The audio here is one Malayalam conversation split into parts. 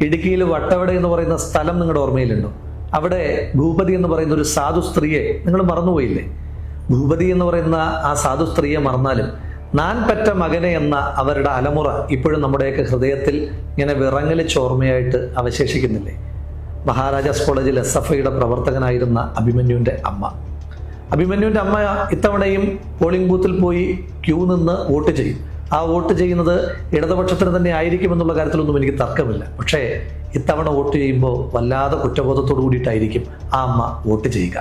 ഇടുക്കിയിൽ വട്ടവട എന്ന് പറയുന്ന സ്ഥലം നിങ്ങളുടെ ഓർമ്മയിലുണ്ടോ? അവിടെ ഭൂപതി എന്ന് പറയുന്ന ഒരു സാധു സ്ത്രീയെ നിങ്ങൾ മറന്നുപോയില്ലേ? ഭൂപതി എന്ന് പറയുന്ന ആ സാധു സ്ത്രീയെ മറന്നാലും നാൻ പറ്റ മകനെ എന്ന അവരുടെ അലമുറ ഇപ്പോഴും നമ്മുടെയൊക്കെ ഹൃദയത്തിൽ ഇങ്ങനെ വിറങ്ങലിച്ച് ഓർമ്മയായിട്ട് അവശേഷിക്കുന്നില്ലേ? മഹാരാജാസ് കോളേജിൽ SFIയുടെ പ്രവർത്തകനായിരുന്ന അഭിമന്യുവിൻ്റെ അമ്മ. അഭിമന്യുവിൻ്റെ അമ്മ ഇത്തവണയും പോളിംഗ് ബൂത്തിൽ പോയി ക്യൂ നിന്ന് വോട്ട് ചെയ്യും. ആ വോട്ട് ചെയ്യുന്നത് ഇടതുപക്ഷത്തിന് തന്നെ ആയിരിക്കുമെന്നുള്ള കാര്യത്തിലൊന്നും എനിക്ക് തർക്കമില്ല. പക്ഷേ ഇത്തവണ വോട്ട് ചെയ്യുമ്പോൾ വല്ലാതെ കുറ്റബോധത്തോടു കൂടിയിട്ടായിരിക്കും ആ അമ്മ വോട്ട് ചെയ്യുക.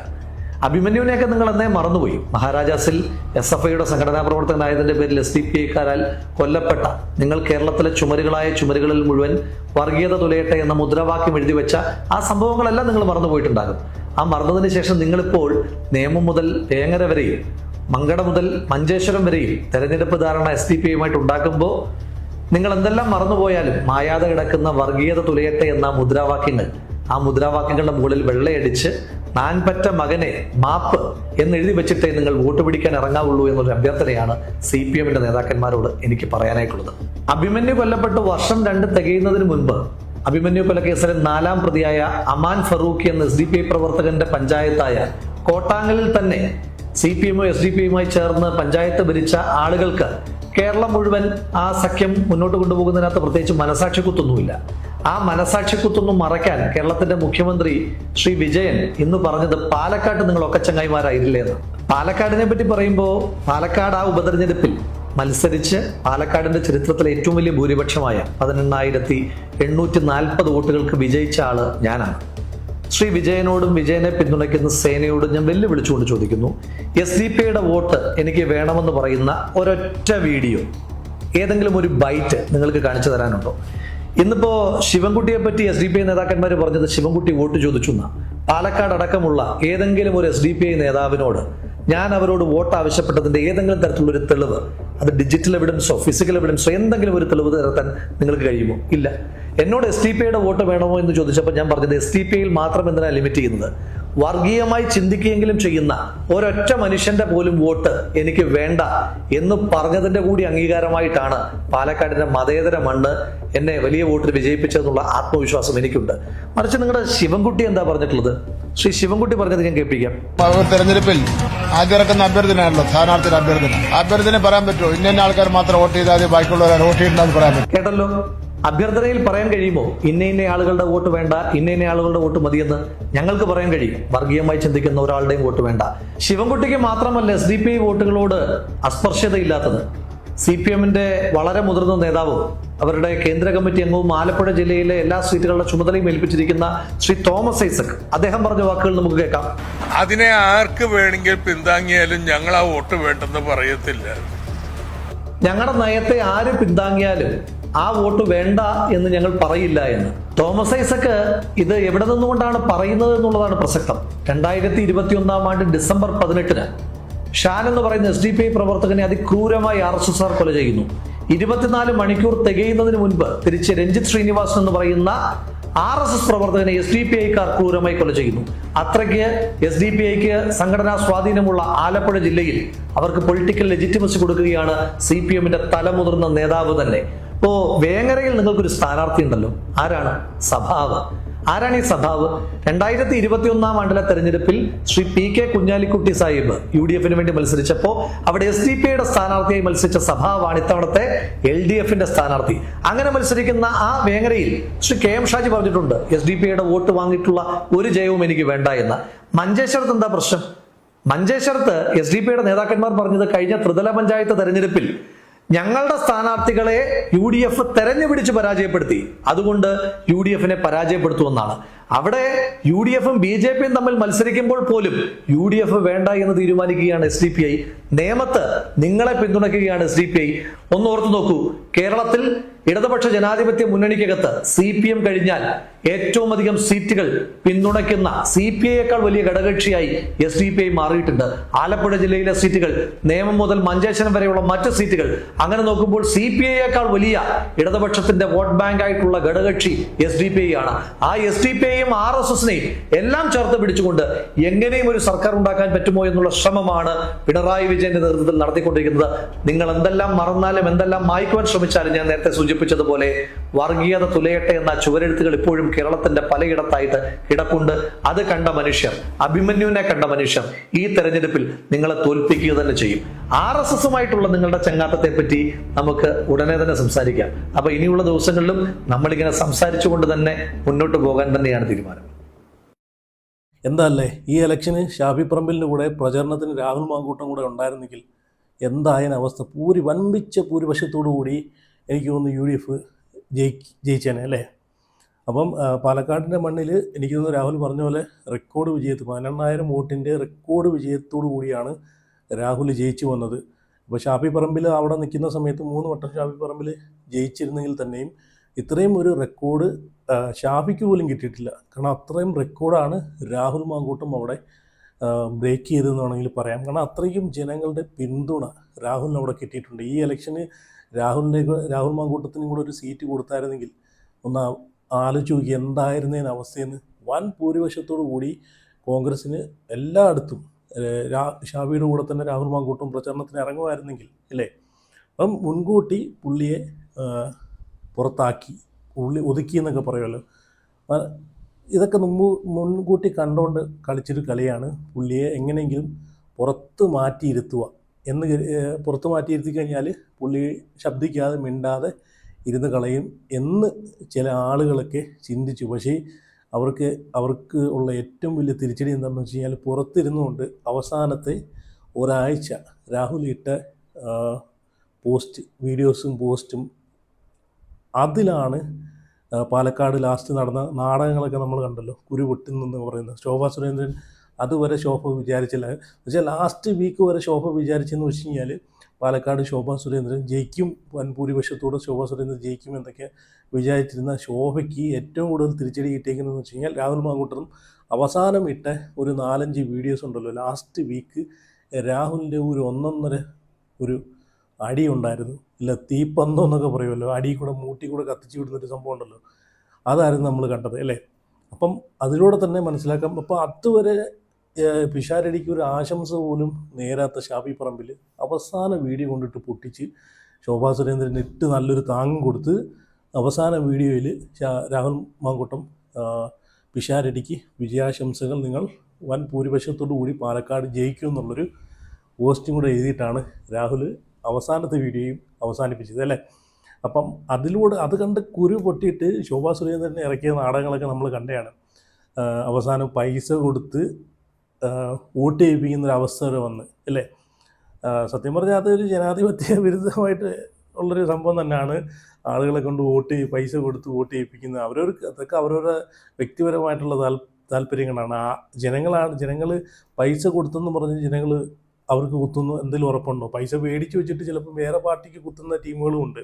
അഭിമന്യുവിനെയൊക്കെ നിങ്ങൾ എന്നേ മറന്നുപോയി. മഹാരാജാസിൽ SFIയുടെ സംഘടനാ പ്രവർത്തകനായതിൻ്റെ പേരിൽ SDPIക്കാരാൽ കൊല്ലപ്പെട്ട, നിങ്ങൾ കേരളത്തിലെ ചുമരുകളായ ചുമരുകളിൽ മുഴുവൻ വർഗീയത തുലയട്ടെ എന്ന മുദ്രാവാക്യം എഴുതി വെച്ച ആ സംഭവങ്ങളെല്ലാം നിങ്ങൾ മറന്നുപോയിട്ടുണ്ടാകും. ആ മറന്നതിന് ശേഷം നിങ്ങളിപ്പോൾ നേമം മുതൽ വേങ്ങര വരെയും മങ്കട മുതൽ മഞ്ചേശ്വരം വരെയും തെരഞ്ഞെടുപ്പ് ധാരണ SDPIയുമായിട്ട് ഉണ്ടാക്കുമ്പോൾ നിങ്ങൾ എന്തെല്ലാം മറന്നുപോയാലും മായാതെ കിടക്കുന്ന വർഗീയത തുലയട്ടെ എന്ന മുദ്രാവാക്യങ്ങൾ, ആ മുദ്രാവാക്യങ്ങളുടെ മുകളിൽ വെള്ളയടിച്ച് നാൻ പറ്റ മകനെ മാപ്പ് എന്നെഴുതി വെച്ചിട്ടേ നിങ്ങൾ വോട്ട് പിടിക്കാൻ ഇറങ്ങാവുള്ളൂ എന്നൊരു അഭ്യർത്ഥനയാണ് CPMന്റെ നേതാക്കന്മാരോട് എനിക്ക് പറയാനായിട്ടുള്ളത്. അഭിമന്യു കൊല്ലപ്പെട്ട് വർഷം 2 തികയുന്നതിന് മുൻപ് അഭിമന്യു കൊലക്കേസിലെ 4ാം പ്രതിയായ അമാൻ ഫറൂഖി എന്ന SDPI പ്രവർത്തകന്റെ പഞ്ചായത്തായ കോട്ടാങ്ങലിൽ തന്നെ CPMO SDPIയുമായി ചേർന്ന് പഞ്ചായത്ത് ഭരിച്ച ആളുകൾക്ക് കേരളം മുഴുവൻ ആ സഖ്യം മുന്നോട്ട് കൊണ്ടുപോകുന്നതിനകത്ത് പ്രത്യേകിച്ച് മനസാക്ഷിക്കുത്തൊന്നുമില്ല. ആ മനസാക്ഷിക്കുത്തൊന്നും മറയ്ക്കാൻ കേരളത്തിന്റെ മുഖ്യമന്ത്രി ശ്രീ വിജയൻ ഇന്ന് പറഞ്ഞത് പാലക്കാട് നിങ്ങൾ ഒക്കച്ചങ്ങായിമാരായില്ലേ എന്ന്. പാലക്കാടിനെ പറ്റി പറയുമ്പോൾ പാലക്കാട് ആ ഉപതെരഞ്ഞെടുപ്പിൽ മത്സരിച്ച് പാലക്കാടിന്റെ ചരിത്രത്തിലെ ഏറ്റവും വലിയ ഭൂരിപക്ഷമായ 18,840 വോട്ടുകൾക്ക് വിജയിച്ച ആള് ഞാനാണ്. ശ്രീ വിജയനോടും വിജയനെ പിന്തുണയ്ക്കുന്ന സേനയോടും ഞാൻ വെല്ലുവിളിച്ചുകൊണ്ട് ചോദിക്കുന്നു, SDPIയുടെ വോട്ട് എനിക്ക് വേണമെന്ന് പറയുന്ന ഒരൊറ്റ വീഡിയോ, ഏതെങ്കിലും ഒരു ബൈറ്റ് നിങ്ങൾക്ക് കാണിച്ചു തരാനുണ്ടോ? ഇന്നിപ്പോ ശിവൻകുട്ടിയെ പറ്റി SDPI നേതാക്കന്മാർ പറഞ്ഞത് ശിവൻകുട്ടി വോട്ട് ചോദിച്ചു എന്നാ. പാലക്കാട് അടക്കമുള്ള ഏതെങ്കിലും ഒരു SDPI നേതാവിനോട് ഞാൻ അവരോട് വോട്ട് ആവശ്യപ്പെട്ടതിന്റെ ഏതെങ്കിലും തരത്തിലുള്ള ഒരു തെളിവ്, അത് ഡിജിറ്റൽ എവിഡൻസോ ഫിസിക്കൽ എവിഡൻസോ എന്തെങ്കിലും ഒരു തെളിവ് നിരത്താൻ നിങ്ങൾക്ക് കഴിയുമോ? ഇല്ല. എന്നോട് SDPIയുടെ വോട്ട് വേണമോ എന്ന് ചോദിച്ചപ്പോൾ ഞാൻ പറഞ്ഞത് SDPIയിൽ മാത്രം എന്തിനാണ് ലിമിറ്റ് ചെയ്യുന്നത്? വർഗീയമായി ചിന്തിക്കുകയെങ്കിലും ചെയ്യുന്ന ഒരൊറ്റ മനുഷ്യന്റെ പോലും വോട്ട് എനിക്ക് വേണ്ട എന്ന് പറഞ്ഞതിന്റെ കൂടി അംഗീകാരമായിട്ടാണ് പാലക്കാടിന്റെ മതേതര മണ്ണ് എന്നെ വലിയ വോട്ടിൽ വിജയിപ്പിച്ചതെന്നുള്ള ആത്മവിശ്വാസം എനിക്കുണ്ട്. മറിച്ച് നിങ്ങളുടെ ശിവൻകുട്ടി എന്താ പറഞ്ഞിട്ടുള്ളത്? ശ്രീ ശിവൻകുട്ടി പറഞ്ഞത് ഞാൻ കേൾപ്പിക്കാം. തെരഞ്ഞെടുപ്പിൽ ആദ്യം ഇറക്കുന്ന അഭ്യർത്ഥനയാണല്ലോ സ്ഥാനാർത്ഥിയുടെ അഭ്യർത്ഥന പറയാൻ പറ്റുമോ? ഇന്ന ആൾക്കാർ മാത്രം വോട്ട് ചെയ്താൽ ബാക്കിയുള്ളവർ വോട്ട് ചെയ്യണ്ടെന്ന് പറയാൻ പറ്റും? കേട്ടല്ലോ, അഭ്യർത്ഥനയിൽ പറയാൻ കഴിയുമോ ഇന്ന ആളുകളുടെ വോട്ട് വേണ്ട, ഇന്ന ആളുകളുടെ വോട്ട് മതിയെന്ന്? ഞങ്ങൾക്ക് പറയാൻ കഴിയും. വർഗീയമായി ചിന്തിക്കുന്ന ഒരാളുടെയും വോട്ട് വേണ്ട. ശിവൻകുട്ടിക്ക് മാത്രമല്ല SDPI വോട്ടുകളോട് അസ്പർശ്യതയില്ലാത്തത്. CPMന്റെ വളരെ മുതിർന്ന നേതാവും അവരുടെ കേന്ദ്ര കമ്മിറ്റി അംഗവും ആലപ്പുഴ ജില്ലയിലെ എല്ലാ സീറ്റുകളുടെ ചുമതലയും ഏൽപ്പിച്ചിരിക്കുന്ന ശ്രീ തോമസ് ഐസക്, അദ്ദേഹം പറഞ്ഞ വാക്കുകൾ നമുക്ക് കേൾക്കാം. അതിനെ ആർക്ക് വേണമെങ്കിൽ പിന്താങ്ങിയാലും ഞങ്ങൾ ആ വോട്ട് വേണ്ടെന്ന് പറയത്തില്ല. ഞങ്ങളുടെ നയത്തെ ആര് പിന്താങ്ങിയാലും ആ വോട്ട് വേണ്ട എന്ന് ഞങ്ങൾ പറയില്ല എന്ന് തോമസ് ഐസക് ഇത് എവിടെ നിന്നുകൊണ്ടാണ് പറയുന്നത് എന്നുള്ളതാണ് പ്രസക്തം. 2021 ആണ്ട് ഡിസംബർ 18 ഷാൻ എന്ന് പറയുന്ന SDPI പ്രവർത്തകനെ അതിക്രൂരമായി RSSR കൊല ചെയ്യുന്നു. 24 മണിക്കൂർ തികയുന്നതിന് മുൻപ് തിരിച്ച് രഞ്ജിത്ത് ശ്രീനിവാസൻ എന്ന് പറയുന്ന RSS പ്രവർത്തകനെ SDPIക്കാർ ക്രൂരമായി കൊല ചെയ്യുന്നു. അത്രയ്ക്ക് SDPIക്ക് സംഘടനാ സ്വാധീനമുള്ള ആലപ്പുഴ ജില്ലയിൽ അവർക്ക് പൊളിറ്റിക്കൽ ലെജിറ്റിമസി കൊടുക്കുകയാണ് CPMന്റെ തലമുതിർന്ന നേതാവ് തന്നെ. ഇപ്പോ വേങ്ങരയിൽ നിങ്ങൾക്കൊരു സ്ഥാനാർത്ഥി ഉണ്ടല്ലോ, ആരാണ്? സഭാവ്. ആരാണ് ഈ സഭാവ്? 2021 ആണ്ടിലെ തെരഞ്ഞെടുപ്പിൽ ശ്രീ PK കുഞ്ഞാലിക്കുട്ടി സാഹിബ് UDFന് വേണ്ടി മത്സരിച്ചപ്പോൾ അവിടെ SDPIയുടെ സ്ഥാനാർത്ഥിയായി മത്സരിച്ച സഭാവാണ് ഇത്തവണത്തെ LDFന്റെ സ്ഥാനാർത്ഥി. അങ്ങനെ മത്സരിക്കുന്ന ആ വേങ്ങരയിൽ ശ്രീ KM ഷാജി പറഞ്ഞിട്ടുണ്ട് SDPIയുടെ വോട്ട് വാങ്ങിയിട്ടുള്ള ഒരു ജയവും എനിക്ക് വേണ്ട എന്ന്. മഞ്ചേശ്വരത്ത് എന്താ പ്രശ്നം? മഞ്ചേശ്വരത്ത് SDPIയുടെ നേതാക്കന്മാർ പറഞ്ഞത് കഴിഞ്ഞ ത്രിതല പഞ്ചായത്ത് തെരഞ്ഞെടുപ്പിൽ ഞങ്ങളുടെ സ്ഥാനാർത്ഥികളെ UDF തെരഞ്ഞുപിടിച്ച് പരാജയപ്പെടുത്തി, അതുകൊണ്ട് UDFനെ പരാജയപ്പെടുത്തുമെന്നാണ്. അവിടെ UDFും BJPയും തമ്മിൽ മത്സരിക്കുമ്പോൾ പോലും UDF വേണ്ട എന്ന് തീരുമാനിക്കുകയാണ് SDPI. നേമത്ത് നിങ്ങളെ പിന്തുണയ്ക്കുകയാണ് SDPI. ഒന്ന് ഓർത്തു നോക്കൂ, കേരളത്തിൽ ഇടതുപക്ഷ ജനാധിപത്യ മുന്നണിക്കകത്ത് CPM കഴിഞ്ഞാൽ ഏറ്റവും അധികം സീറ്റുകൾ പിന്തുണയ്ക്കുന്ന CPIയേക്കാൾ വലിയ ഘടകകക്ഷിയായി SDPI മാറിയിട്ടുണ്ട്. ആലപ്പുഴ ജില്ലയിലെ സീറ്റുകൾ, നേമം മുതൽ മഞ്ചേശ്വരം വരെയുള്ള മറ്റ് സീറ്റുകൾ, അങ്ങനെ നോക്കുമ്പോൾ CPIയേക്കാൾ വലിയ ഇടതുപക്ഷത്തിന്റെ വോട്ട് ബാങ്ക് ആയിട്ടുള്ള ഘടകകക്ഷി SDPI ആണ്. ആ SDPIയും RSSനെയും എല്ലാം ചേർത്ത് പിടിച്ചുകൊണ്ട് എങ്ങനെയും ഒരു സർക്കാർ ഉണ്ടാക്കാൻ പറ്റുമോ എന്നുള്ള ശ്രമമാണ് പിണറായി വിജയന്റെ നേതൃത്വത്തിൽ നടത്തിക്കൊണ്ടിരിക്കുന്നത്. നിങ്ങൾ എന്തെല്ലാം മറന്നാലും എന്തെല്ലാം മായ്ക്കുവാൻ ശ്രമിച്ചാലും ഞാൻ നേരത്തെ സൂചിപ്പിച്ചു സൂചിപ്പിച്ചതുപോലെ വർഗീയത തുലയട്ടെ എന്ന ചുവരെഴുത്തുകൾ ഇപ്പോഴും കേരളത്തിന്റെ പലയിടത്തായിട്ട് കിടപ്പുണ്ട്. അത് കണ്ട മനുഷ്യർ, അഭിമന്യുവിനെ കണ്ട മനുഷ്യർ ഈ തെരഞ്ഞെടുപ്പിൽ നിങ്ങളെ തോൽപ്പിക്കുക തന്നെ ചെയ്യും. RSSുമായിട്ടുള്ള നിങ്ങളുടെ ചങ്ങാത്തത്തെ പറ്റി നമുക്ക് ഉടനെ തന്നെ സംസാരിക്കാം. അപ്പൊ ഇനിയുള്ള ദിവസങ്ങളിലും നമ്മളിങ്ങനെ സംസാരിച്ചുകൊണ്ട് തന്നെ മുന്നോട്ട് പോകാൻ തന്നെയാണ് തീരുമാനം. എന്താല്ലേ ഈ ഇലക്ഷന് ഷാഫി പറമ്പിലിൻ്റെ കൂടെ പ്രചരണത്തിന് രാഹുൽ മാങ്കൂട്ടം കൂടെ ഉണ്ടായിരുന്നെങ്കിൽ എന്തായതിന് അവസ്ഥ? വൻപിച്ച ഭൂരിപക്ഷത്തോടു കൂടി എനിക്ക് തോന്നുന്നു UDF ജയിച്ചേനെ അല്ലേ. അപ്പം പാലക്കാടിൻ്റെ മണ്ണിൽ എനിക്ക് തോന്നുന്നു രാഹുൽ പറഞ്ഞ പോലെ റെക്കോർഡ് വിജയത്തിൽ 12,000 വോട്ടിൻ്റെ റെക്കോർഡ് വിജയത്തോടു കൂടിയാണ് രാഹുൽ ജയിച്ചു വന്നത്. അപ്പോൾ ഷാഫി പറമ്പിൽ അവിടെ നിൽക്കുന്ന സമയത്ത് 3 വട്ടം ഷാഫി പറമ്പിൽ ജയിച്ചിരുന്നെങ്കിൽ തന്നെയും ഇത്രയും ഒരു റെക്കോർഡ് ഷാഫിക്ക് പോലും കിട്ടിയിട്ടില്ല. കാരണം അത്രയും റെക്കോർഡാണ് രാഹുൽ മാങ്കൂട്ടം അവിടെ ബ്രേക്ക് ചെയ്തതെന്ന് വേണമെങ്കിൽ പറയാം. കാരണം അത്രയും ജനങ്ങളുടെ പിന്തുണ രാഹുലിന് അവിടെ കിട്ടിയിട്ടുണ്ട്. ഈ ഇലക്ഷന് രാഹുൽ മാങ്കൂട്ടത്തിനും കൂടെ ഒരു സീറ്റ് കൊടുത്തായിരുന്നെങ്കിൽ ഒന്ന് ആലോചിച്ച് നോക്കി എന്തായിരുന്നതിന് അവസ്ഥയെന്ന്. വൻ ഭൂരിപക്ഷത്തോടു കൂടി കോൺഗ്രസ്സിന് എല്ലായിടത്തും ഷാഫിയുടെ കൂടെ തന്നെ രാഹുൽ മാങ്കൂട്ടം പ്രചരണത്തിന് ഇറങ്ങുമായിരുന്നെങ്കിൽ അല്ലേ. അപ്പം മുൻകൂട്ടി പുള്ളിയെ പുറത്താക്കി, ഒതുക്കി എന്നൊക്കെ പറയുമല്ലോ. ഇതൊക്കെ മുൻകൂട്ടി കണ്ടുകൊണ്ട് കളിച്ചൊരു കളിയാണ്. പുള്ളിയെ എങ്ങനെയെങ്കിലും പുറത്ത് മാറ്റിയിരുത്തുക പുറത്ത് മാറ്റിയിരുത്തി കഴിഞ്ഞാൽ പുള്ളി ശബ്ദിക്കാതെ മിണ്ടാതെ ഇരുന്ന് കളയും എന്ന് ചില ആളുകളൊക്കെ ചിന്തിച്ചു. പക്ഷേ അവർക്ക് ഉള്ള ഏറ്റവും വലിയ തിരിച്ചടി എന്താണെന്ന് വെച്ച് കഴിഞ്ഞാൽ പുറത്തിരുന്നുകൊണ്ട് അവസാനത്തെ ഒരാഴ്ച രാഹുൽ ഇട്ട വീഡിയോസും പോസ്റ്റും അതിലാണ് പാലക്കാട് ലാസ്റ്റ് നടന്ന നാടകങ്ങളൊക്കെ നമ്മൾ കണ്ടല്ലോ. കുരു പൊട്ടുന്നെന്ന് പറയുന്നത് ശോഭാ സുരേന്ദ്രൻ അതുവരെ ശോഭ വിചാരിച്ചില്ല. പക്ഷേ ലാസ്റ്റ് വീക്ക് വരെ ശോഭ വിചാരിച്ചെന്ന് വെച്ച് കഴിഞ്ഞാൽ പാലക്കാട് ശോഭാ സുരേന്ദ്രൻ ജയിക്കും, വൻ ഭൂരിപക്ഷത്തോടെ ശോഭാ സുരേന്ദ്രൻ ജയിക്കും എന്നൊക്കെ വിചാരിച്ചിരുന്ന ശോഭയ്ക്ക് ഏറ്റവും കൂടുതൽ തിരിച്ചടി കിട്ടിയിരിക്കുന്നതെന്ന് വെച്ച് കഴിഞ്ഞാൽ രാഹുൽ മാങ്കൂട്ടനും അവസാനം ഇട്ട ഒരു 4-5 വീഡിയോസ് ഉണ്ടല്ലോ. ലാസ്റ്റ് വീക്ക് രാഹുലിൻ്റെ ഒരു അടി ഉണ്ടായിരുന്നു. ഇല്ല തീപ്പന്തം എന്നൊക്കെ പറയുമല്ലോ, അടി കൂടെ മൂട്ടി കൂടെ കത്തിച്ച് വിടുന്നൊരു സംഭവം ഉണ്ടല്ലോ. അതായിരുന്നു നമ്മൾ കണ്ടത് അല്ലേ. അപ്പം അതിലൂടെ തന്നെ മനസ്സിലാക്കാം. അപ്പോൾ അതുവരെ പിഷാരടിക്ക് ഒരു ആശംസ പോലും നേരാത്ത ഷാഫി പറമ്പിൽ അവസാന വീഡിയോ കൊണ്ടിട്ട് പൊട്ടിച്ച് ശോഭാ സുരേന്ദ്രൻ ഇട്ട് നല്ലൊരു താങ്ങും കൊടുത്ത് അവസാന വീഡിയോയിൽ രാഹുൽ മാങ്കൂട്ടം പിഷാരടിക്ക് വിജയാശംസകൾ, നിങ്ങൾ വൻ ഭൂരിപക്ഷത്തോടു കൂടി പാലക്കാട് ജയിക്കും എന്നുള്ളൊരു പോസ്റ്റും കൂടെ എഴുതിയിട്ടാണ് രാഹുൽ അവസാനത്തെ വീഡിയോയും അവസാനിപ്പിച്ചത് അല്ലേ. അപ്പം അതിലൂടെ അത് കണ്ട് കുരു പൊട്ടിയിട്ട് ശോഭാ സുരേന്ദ്രനെ ഇറക്കിയ നാടകങ്ങളൊക്കെ നമ്മൾ കണ്ടതാണ്. അവസാനം പൈസ കൊടുത്ത് വോട്ട് ചെയ്യിപ്പിക്കുന്നൊരവസ്ഥ വരെ വന്ന് അല്ലേ. സത്യം പറഞ്ഞാൽ അതൊരു ജനാധിപത്യ വിരുദ്ധമായിട്ട് ഉള്ളൊരു സംഭവം തന്നെയാണ്. ആളുകളെ കൊണ്ട് പൈസ കൊടുത്ത് വോട്ട് ചെയ്യിപ്പിക്കുന്നത് അതൊക്കെ അവരവരുടെ വ്യക്തിപരമായിട്ടുള്ള താല്പര്യങ്ങളാണ്. ജനങ്ങൾ പൈസ കൊടുത്തെന്ന് പറഞ്ഞ് ജനങ്ങൾ അവർക്ക് കുത്തുന്നു എന്തെങ്കിലും ഉറപ്പുണ്ടോ? പൈസ മേടിച്ച് വെച്ചിട്ട് ചിലപ്പോൾ വേറെ പാർട്ടിക്ക് കുത്തുന്ന ടീമുകളും ഉണ്ട്.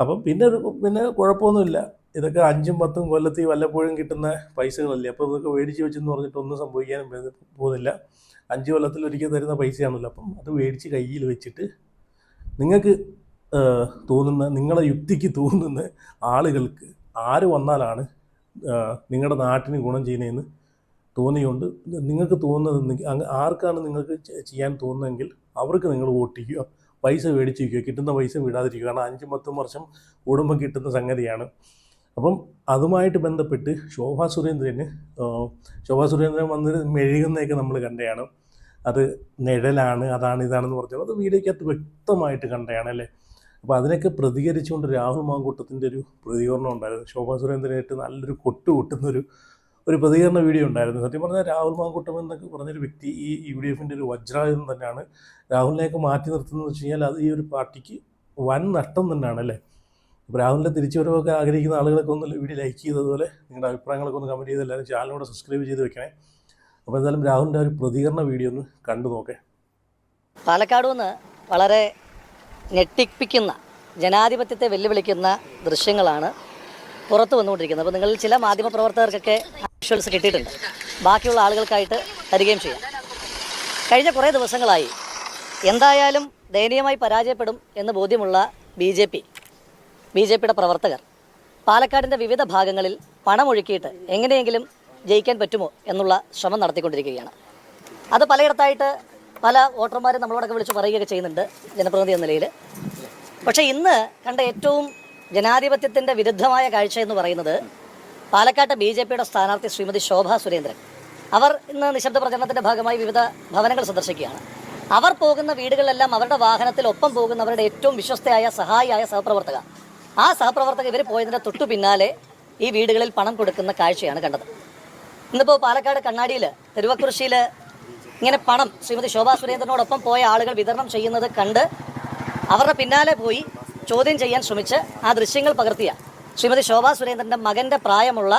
അപ്പം പിന്നെ കുഴപ്പമൊന്നുമില്ല. ഇതൊക്കെ 5-10 കൊല്ലത്തിൽ വല്ലപ്പോഴും കിട്ടുന്ന പൈസകളല്ലേ. അപ്പോൾ ഇതൊക്കെ മേടിച്ച് വെച്ചെന്ന് പറഞ്ഞിട്ട് ഒന്നും സംഭവിക്കാനും പോകുന്നില്ല. 5 കൊല്ലത്തിലൊരിക്കൽ തരുന്ന പൈസയാണല്ലോ. അപ്പം അത് മേടിച്ച് കയ്യിൽ വെച്ചിട്ട് നിങ്ങൾക്ക് നിങ്ങളുടെ യുക്തിക്ക് തോന്നുന്ന ആളുകൾക്ക് ആര് വന്നാലാണ് നിങ്ങളുടെ നാട്ടിന് ഗുണം ചെയ്യുന്നതെന്ന് തോന്നിയുകൊണ്ട് നിങ്ങൾക്ക് തോന്നുന്നത് ആർക്കാണ് നിങ്ങൾക്ക് ചെയ്യാൻ തോന്നുന്നതെങ്കിൽ അവർക്ക് നിങ്ങൾ വോട്ട് ചെയ്യുക, പൈസ മേടിച്ച് വയ്ക്കുക, കിട്ടുന്ന പൈസ വിടാതിരിക്കുക. കാരണം 5-10 വർഷം കൂടുമ്പം കിട്ടുന്ന സംഗതിയാണ്. അപ്പം അതുമായിട്ട് ബന്ധപ്പെട്ട് ശോഭാ സുരേന്ദ്രൻ വന്ന് മെഴുകുന്നതൊക്കെ നമ്മൾ കണ്ടതാണ്. അത് നിഴലാണ്, ഇതാണെന്ന് പറഞ്ഞത് അത് വീഡിയോയ്ക്കകത്ത് വ്യക്തമായിട്ട് കണ്ടതാണ് അല്ലേ. അപ്പോൾ അതിനൊക്കെ പ്രതികരിച്ചുകൊണ്ട് രാഹുൽ മാങ്കൂട്ടത്തിൻ്റെ ഒരു പ്രതികരണം ഉണ്ടായിരുന്നു. ശോഭാ സുരേന്ദ്രനായിട്ട് നല്ലൊരു കൊട്ടുകൂട്ടുന്നൊരു പ്രതികരണ വീഡിയോ ഉണ്ടായിരുന്നു. സത്യം പറഞ്ഞാൽ രാഹുൽ മാങ്കൂട്ടം എന്നൊക്കെ പറഞ്ഞൊരു വ്യക്തി ഈ UDFൻ്റെ ഒരു വജ്രായുധം തന്നെയാണ്. രാഹുലിനെയൊക്കെ മാറ്റി നിർത്തുന്നതെന്ന് വെച്ച് കഴിഞ്ഞാൽ അത് ഈ ഒരു പാർട്ടിക്ക് വൻ നഷ്ടം തന്നെയാണ് അല്ലേ. അപ്പോൾ രാഹുലിൻ്റെ തിരിച്ചുവരവൊക്കെ ആഗ്രഹിക്കുന്ന ആളുകളൊക്കെ ഒന്ന് വീഡിയോ ലൈക്ക് ചെയ്തതുപോലെ നിങ്ങളുടെ അഭിപ്രായങ്ങളൊക്കെ ഒന്ന് കമൻറ്റ് ചെയ്ത് എല്ലാവരും ചാനലിനോട് സബ്സ്ക്രൈബ് ചെയ്ത് വെക്കണേ. അപ്പോൾ എന്തായാലും രാഹുലിൻ്റെ ഒരു പ്രതികരണ വീഡിയോ ഒന്ന് കണ്ടു നോക്കേ. പാലക്കാട് നിന്ന് വളരെ ഞെട്ടിപ്പിക്കുന്ന ജനാധിപത്യത്തെ വെല്ലുവിളിക്കുന്ന ദൃശ്യങ്ങളാണ് പുറത്തു വന്നുകൊണ്ടിരിക്കുന്നത്. അപ്പോൾ നിങ്ങളിൽ ചില മാധ്യമപ്രവർത്തകർക്കൊക്കെ വിഷ്വൽസ് കിട്ടിയിട്ടുണ്ട്, ബാക്കിയുള്ള ആളുകൾക്കായിട്ട് തരികയും ചെയ്യാം. കഴിഞ്ഞ കുറേ ദിവസങ്ങളായി എന്തായാലും ദയനീയമായി പരാജയപ്പെടും എന്ന് ബോധ്യമുള്ള ബി ജെ പിയുടെ പ്രവർത്തകർ പാലക്കാടിൻ്റെ വിവിധ ഭാഗങ്ങളിൽ പണമൊഴുക്കിയിട്ട് എങ്ങനെയെങ്കിലും ജയിക്കാൻ പറ്റുമോ എന്നുള്ള ശ്രമം നടത്തിക്കൊണ്ടിരിക്കുകയാണ്. അത് പലയിടത്തായിട്ട് പല വോട്ടർമാരെ നമ്മളോടൊക്കെ വിളിച്ച് പറയുകയൊക്കെ ചെയ്യുന്നുണ്ട് ജനപ്രതിനിധി എന്ന നിലയിൽ. പക്ഷേ ഇന്ന് കണ്ട ഏറ്റവും ജനാധിപത്യത്തിൻ്റെ വിരുദ്ധമായ കാഴ്ച എന്ന് പറയുന്നത് പാലക്കാട്ടെ BJPയുടെ സ്ഥാനാർത്ഥി ശ്രീമതി ശോഭാ സുരേന്ദ്രൻ. അവർ ഇന്ന് നിശബ്ദ പ്രചരണത്തിൻ്റെ ഭാഗമായി വിവിധ ഭവനങ്ങൾ സന്ദർശിക്കുകയാണ്. അവർ പോകുന്ന വീടുകളിലെല്ലാം അവരുടെ വാഹനത്തിൽ ഒപ്പം പോകുന്നവരുടെ ഏറ്റവും വിശ്വസ്തയായ സഹായിയായ സഹപ്രവർത്തക, ആ സഹപ്രവർത്തക ഇവർ പോയതിൻ്റെ തൊട്ടു പിന്നാലെ ഈ വീടുകളിൽ പണം കൊടുക്കുന്ന കാഴ്ചയാണ് കണ്ടത്. ഇന്നിപ്പോൾ പാലക്കാട് കണ്ണാടിയിൽ തെരുവക്കുറിശ്ശിയിൽ ഇങ്ങനെ പണം ശ്രീമതി ശോഭാ സുരേന്ദ്രനോടൊപ്പം പോയ ആളുകൾ വിതരണം ചെയ്യുന്നത് കണ്ട് അവരുടെ പിന്നാലെ പോയി ചോദ്യം ചെയ്യാൻ ശ്രമിച്ച് ആ ദൃശ്യങ്ങൾ പകർത്തിയ ശ്രീമതി ശോഭാ സുരേന്ദ്രൻ്റെ മകൻ്റെ പ്രായമുള്ള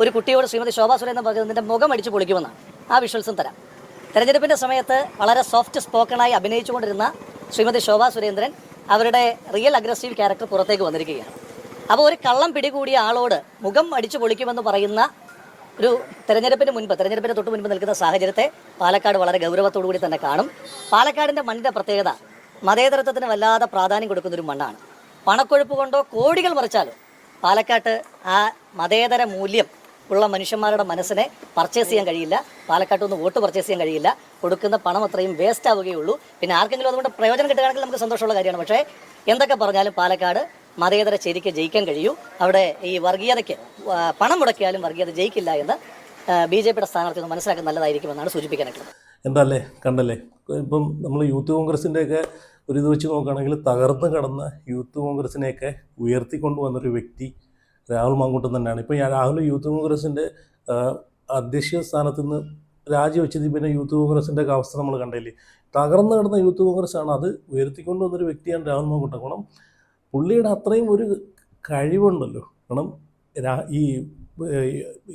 ഒരു കുട്ടിയോട് ശ്രീമതി ശോഭാ സുരേന്ദ്രൻ പറഞ്ഞതിൻ്റെ മുഖം അടിച്ചു പൊളിക്കുമെന്നാണ്. ആ വിഷ്വൽസും തരാം. തെരഞ്ഞെടുപ്പിൻ്റെ സമയത്ത് വളരെ സോഫ്റ്റ് സ്പോക്കണായി അഭിനയിച്ചുകൊണ്ടിരുന്ന ശ്രീമതി ശോഭാ സുരേന്ദ്രൻ അവരുടെ റിയൽ അഗ്രസീവ് ക്യാരക്ടർ പുറത്തേക്ക് വന്നിരിക്കുകയാണ്. അപ്പോൾ ഒരു കള്ളം പിടികൂടിയ ആളോട് മുഖം അടിച്ചു പൊളിക്കുമെന്ന് പറയുന്ന ഒരു തെരഞ്ഞെടുപ്പിന് തൊട്ട് മുൻപ് നിൽക്കുന്ന സാഹചര്യത്തെ പാലക്കാട് വളരെ ഗൗരവത്തോടു കൂടി തന്നെ കാണും. പാലക്കാടിൻ്റെ മണ്ണിൻ്റെ പ്രത്യേകത മതേതരത്വത്തിന് വല്ലാതെ പ്രാധാന്യം കൊടുക്കുന്നൊരു മണ്ണാണ്. പണക്കൊഴുപ്പ് കൊണ്ടോ കോടികൾ മറിച്ചാലോ പാലക്കാട്ട് ആ മതേതര മൂല്യം ഉള്ള മനുഷ്യന്മാരുടെ മനസ്സിനെ പർച്ചേസ് ചെയ്യാൻ കഴിയില്ല. പാലക്കാട്ടൊന്ന് വോട്ട് പർച്ചേസ് ചെയ്യാൻ കഴിയില്ല. കൊടുക്കുന്ന പണം അത്രയും വേസ്റ്റ് ആവുകയുള്ളൂ. പിന്നെ ആർക്കെങ്കിലും അതുകൊണ്ട് പ്രയോജനം കിട്ടുകയാണെങ്കിൽ നമുക്ക് സന്തോഷമുള്ള കാര്യമാണ്. പക്ഷേ എന്തൊക്കെ പറഞ്ഞാലും പാലക്കാട് മതേതര ചേരിക്ക് ജയിക്കാൻ കഴിയൂ. അവിടെ ഈ വർഗീയതയ്ക്ക് പണം മുടക്കിയാലും വർഗീയത ജയിക്കില്ല എന്ന് BJPയുടെ സ്ഥാനാർത്ഥി ഒന്ന് മനസ്സിലാക്കുന്നത് നല്ലതായിരിക്കുമെന്നാണ് സൂചിപ്പിക്കാനായിട്ടുള്ളത്. എന്താല്ലേ കണ്ടല്ലേ, ഇപ്പം നമ്മൾ യൂത്ത് കോൺഗ്രസിൻ്റെയൊക്കെ ഒരു ഇത് വെച്ച് നോക്കുകയാണെങ്കിൽ തകർന്ന് കിടന്ന യൂത്ത് കോൺഗ്രസിനെയൊക്കെ ഉയർത്തിക്കൊണ്ടുവന്നൊരു വ്യക്തി രാഹുൽ മാങ്കൂട്ടം തന്നെയാണ്. ഇപ്പോൾ രാഹുൽ യൂത്ത് കോൺഗ്രസിൻ്റെ അധ്യക്ഷ സ്ഥാനത്ത് നിന്ന് രാജിവെച്ചത് പിന്നെ യൂത്ത് കോൺഗ്രസിൻ്റെ ഒക്കെ അവസ്ഥ നമ്മൾ കണ്ടില്ലേ. തകർന്ന് കിടന്ന യൂത്ത് കോൺഗ്രസ്സാണ്, അത് ഉയർത്തിക്കൊണ്ടുവന്നൊരു വ്യക്തിയാണ് രാഹുൽ മാങ്കൂട്ടം. കാരണം പുള്ളിയുടെ അത്രയും ഒരു കഴിവുണ്ടല്ലോ. കാരണം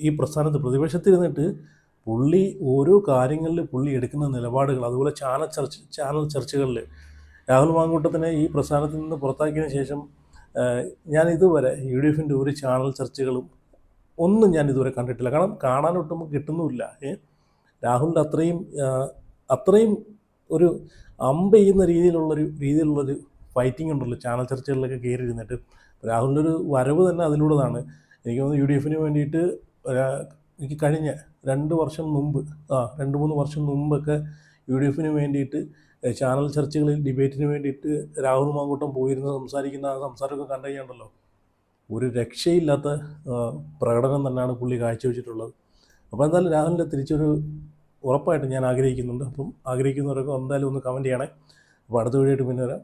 ഈ പ്രസ്ഥാനത്ത് പ്രതിപക്ഷത്തിരുന്നിട്ട് പുള്ളി ഓരോ കാര്യങ്ങളിൽ പുള്ളി എടുക്കുന്ന നിലപാടുകൾ, അതുപോലെ ചാനൽ ചർച്ചകളിൽ രാഹുൽ മാങ്കൂട്ടത്തിനെ ഈ പ്രസ്ഥാനത്തിൽ നിന്ന് പുറത്താക്കിയതിന് ശേഷം ഞാൻ ഇതുവരെ UDFൻ്റെ ഒരു ചാനൽ ചർച്ചകളും ഒന്നും ഞാൻ ഇതുവരെ കണ്ടിട്ടില്ല. കാരണം കാണാനൊട്ടും കിട്ടുന്നുമില്ല. രാഹുലിൻ്റെ അത്രയും ഒരു അമ്പ ചെയ്യുന്ന രീതിയിലുള്ളൊരു ഫൈറ്റിംഗ് ഉണ്ടല്ലോ ചാനൽ ചർച്ചകളിലൊക്കെ കയറി ഇരുന്നിട്ട്. രാഹുലിൻ്റെ ഒരു വരവ് തന്നെ അതിലൂടെയാണ്. എനിക്ക് തോന്നുന്നു UDFന് വേണ്ടിയിട്ട് എനിക്ക് കഴിഞ്ഞ 2 വർഷം മുമ്പ് 2-3 വർഷം മുമ്പൊക്കെ UDFന് വേണ്ടിയിട്ട് ചാനൽ ചർച്ചകളിൽ ഡിബേറ്റിന് വേണ്ടിയിട്ട് രാഹുൽ മാങ്കൂട്ടം പോയിരുന്ന് സംസാരിക്കുന്ന ആ സംസാരമൊക്കെ കണ്ടു കഴിഞ്ഞുണ്ടല്ലോ, ഒരു രക്ഷയില്ലാത്ത പ്രകടനം തന്നെയാണ് പുള്ളി കാഴ്ചവെച്ചിട്ടുള്ളത്. അപ്പോൾ എന്തായാലും രാഹുലിൻ്റെ തിരിച്ചൊരു ഉറപ്പായിട്ട് ഞാൻ ആഗ്രഹിക്കുന്നുണ്ട്. അപ്പം ആഗ്രഹിക്കുന്നവരൊക്കെ എന്തായാലും ഒന്ന് കമൻറ്റ് ചെയ്യണേ. അപ്പോൾ അടുത്ത വീഡിയോ ആയിട്ട് പിന്നെ വരാം.